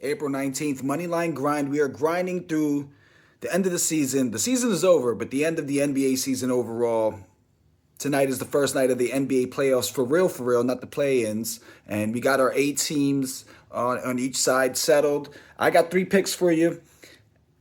April 19th, Moneyline Grind. We are grinding through the end of the season. The season is over, but the end of the NBA season overall. Tonight is the first night of the NBA playoffs for real, not the play-ins. And we got our 8 teams on each side settled. I got 3 picks for you.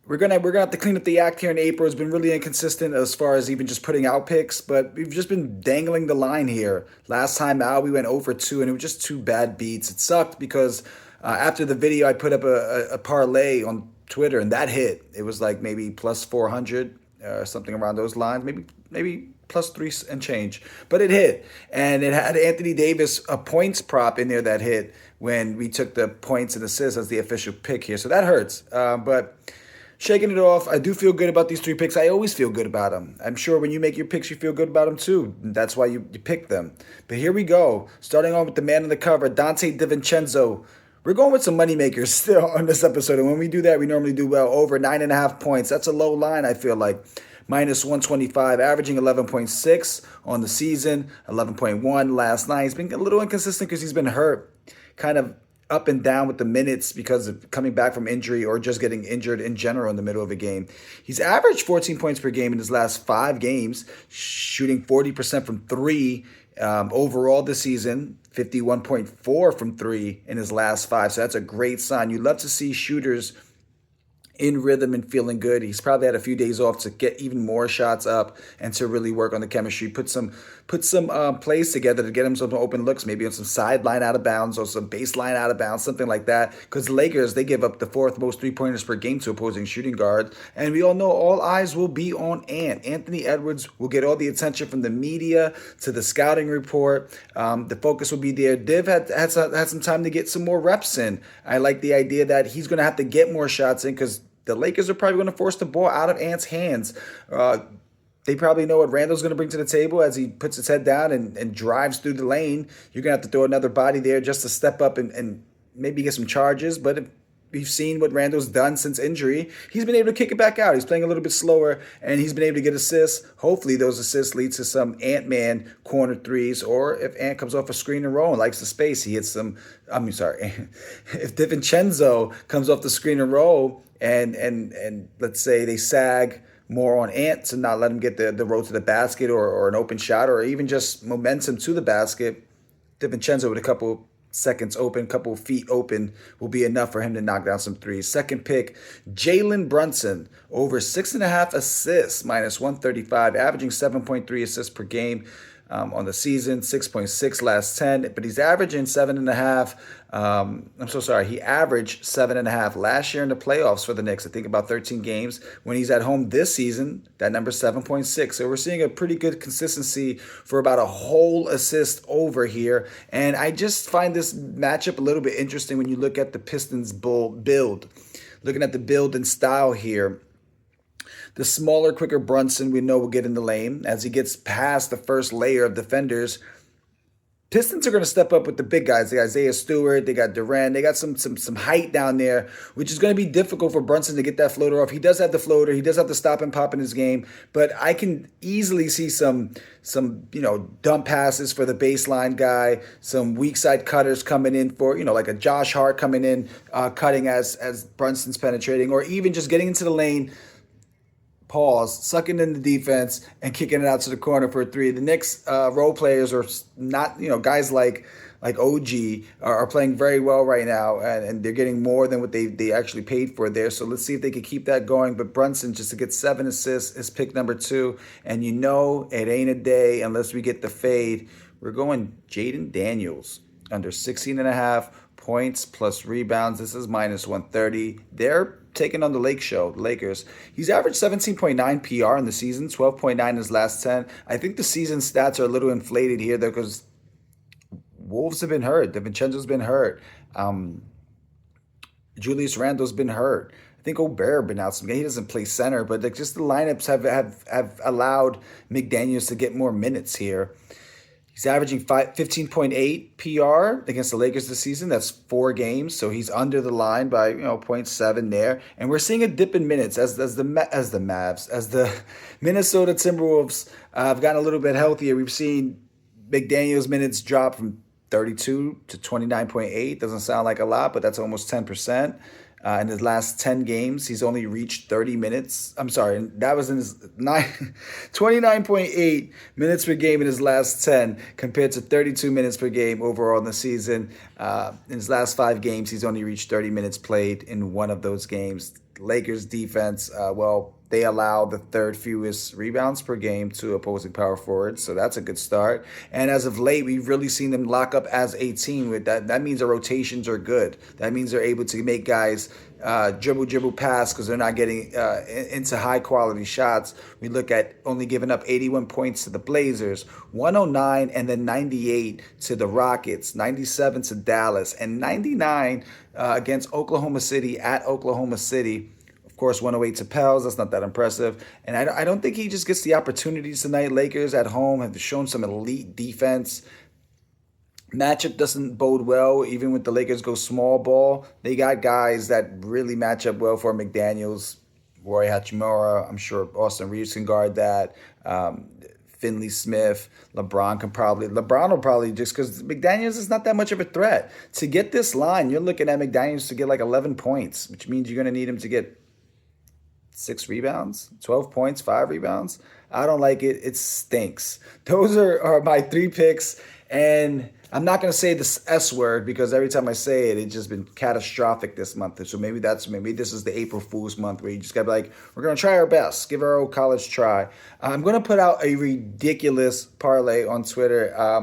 We're gonna have to clean up the act here in April. It's been really inconsistent as far as even just putting out picks, but we've just been dangling the line here. Last time out, we went over 2, and it was just 2 bad beats. It sucked because after the video, I put up a parlay on Twitter, and that hit. It was like maybe plus 400 or something around those lines, maybe plus three and change, but it hit, and it had Anthony Davis a points prop in there that hit when we took the points and assists as the official pick here. So that hurts, but shaking it off. I do feel good about these 3 picks. I always feel good about them. I'm sure when you make your picks, you feel good about them too. That's why you pick them. But here we go. Starting on with the man on the cover, Dante DiVincenzo. We're going with some moneymakers still on this episode. And when we do that, we normally do well. Over 9.5 points. That's a low line, I feel like. Minus 125, averaging 11.6 on the season, 11.1 last night. He's been a little inconsistent because he's been hurt. Kind of up and down with the minutes because of coming back from injury or just getting injured in general in the middle of a game. He's averaged 14 points per game in his last 5 games, shooting 40% from three overall this season, 51.4 from three in his last 5. So that's a great sign. You love to see shooters in rhythm and feeling good. He's probably had a few days off to get even more shots up and to really work on the chemistry. Put some plays together to get him some open looks, maybe on some sideline out of bounds or some baseline out of bounds, something like that. Because the Lakers, they give up the 4th most 3-pointers per game to opposing shooting guards. And we all know all eyes will be on Ant. Anthony Edwards will get all the attention from the media to the scouting report. The focus will be there. Div had some time to get some more reps in. I like the idea that he's going to have to get more shots in because the Lakers are probably going to force the ball out of Ant's hands. They probably know what Randall's going to bring to the table as he puts his head down and drives through the lane. You're going to have to throw another body there just to step up and maybe get some charges. But if we've seen what Randall's done since injury, he's been able to kick it back out. He's playing a little bit slower, and he's been able to get assists. Hopefully those assists lead to some Ant-Man corner threes, or if Ant comes off a screen and roll and likes the space, he hits some. If DiVincenzo comes off the screen and roll and let's say they sag more on Ant to not let him get the road to the basket or an open shot or even just momentum to the basket, DiVincenzo with a couple seconds open, couple feet open will be enough for him to knock down some threes. Second pick, Jalen Brunson, over 6.5 assists, minus 135, averaging 7.3 assists per game. On the season, 6.6 last 10, but he's averaging 7.5. He averaged 7.5 last year in the playoffs for the Knicks. I think about 13 games. When he's at home this season, that number's 7.6. So we're seeing a pretty good consistency for about a whole assist over here. And I just find this matchup a little bit interesting when you look at the Pistons build. Looking at the build and style here. The smaller, quicker Brunson, we know will get in the lane. As he gets past the first layer of defenders, Pistons are going to step up with the big guys. They got Isaiah Stewart, they got Durant, they got some height down there, which is going to be difficult for Brunson to get that floater off. He does have the floater, he does have the stop and pop in his game, but I can easily see some dump passes for the baseline guy, some weak side cutters coming in for like a Josh Hart coming in, cutting as Brunson's penetrating, or even just getting into the lane. Pause, sucking in the defense and kicking it out to the corner for a three. The Knicks role players are not, guys like OG are playing very well right now, and they're getting more than what they actually paid for there. So let's see if they can keep that going. But Brunson, just to get 7 assists, is pick number 2. And it ain't a day unless we get the fade. We're going Jaden Daniels, under 16.5 points plus rebounds. This is minus 130. They're taking on the Lakers. He's averaged 17.9 PR in the season, 12.9 in his last 10. I think the season stats are a little inflated here though because Wolves have been hurt. DiVincenzo's been hurt. Julius Randle's been hurt. I think Gobert been out some game. He doesn't play center, but just the lineups have allowed McDaniels to get more minutes here. He's averaging 15.8 PR against the Lakers this season. That's 4 games, so he's under the line by zero point 0.7 there. And we're seeing a dip in minutes as the Minnesota Timberwolves have gotten a little bit healthier. We've seen McDaniel's minutes drop from 32 to 29.8. Doesn't sound like a lot, but that's almost 10%. In his last 10 games, he's only reached 30 minutes. I'm sorry, that was in his 29.8 minutes per game in his last 10 compared to 32 minutes per game overall in the season. In his last 5 games, he's only reached 30 minutes played in one of those games. Lakers defense, they allow the third fewest rebounds per game to opposing power forwards, so that's a good start. And as of late, we've really seen them lock up as a team. With that, that means the rotations are good. That means they're able to make guys dribble, pass because they're not getting into high quality shots. We look at only giving up 81 points to the Blazers, 109, and then 98 to the Rockets, 97 to Dallas, and 99 against Oklahoma City at Oklahoma City. Of course, 108 to Pels. That's not that impressive. And I don't think he just gets the opportunities tonight. Lakers at home have shown some elite defense. Matchup doesn't bode well, even when the Lakers go small ball. They got guys that really match up well for McDaniels, Roy Hachimura. I'm sure Austin Reeves can guard that. Finley Smith, LeBron will probably, just because McDaniels is not that much of a threat. To get this line, you're looking at McDaniels to get like 11 points, which means you're going to need him to get 6 rebounds, 12 points, 5 rebounds. I don't like it. It stinks. Those are my 3 picks. And I'm not going to say this S word because every time I say it, it's just been catastrophic this month. So maybe this is the April Fool's month where you just got to be like, we're going to try our best. Give our old college try. I'm going to put out a ridiculous parlay on Twitter. I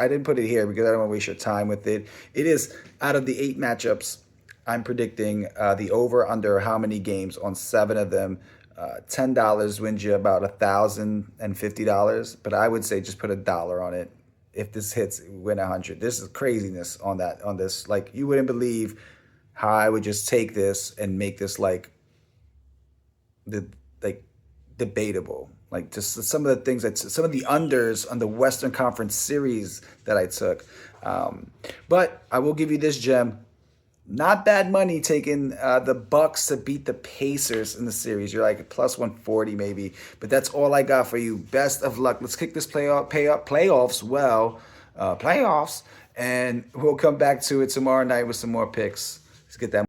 didn't put it here because I don't want to waste your time with it. It is out of the 8 matchups. I'm predicting the over-under how many games on 7 of them. $10 wins you about $1,050, but I would say just put $1 on it. If this hits, win 100. This is craziness on this. Like, you wouldn't believe how I would just take this and make this debatable. Like, just some of the things some of the unders on the Western Conference series that I took. But I will give you this gem. Not bad money taking the Bucks to beat the Pacers in the series. You're like plus 140 maybe, but that's all I got for you. Best of luck. Let's kick this playoffs, and we'll come back to it tomorrow night with some more picks. Let's get that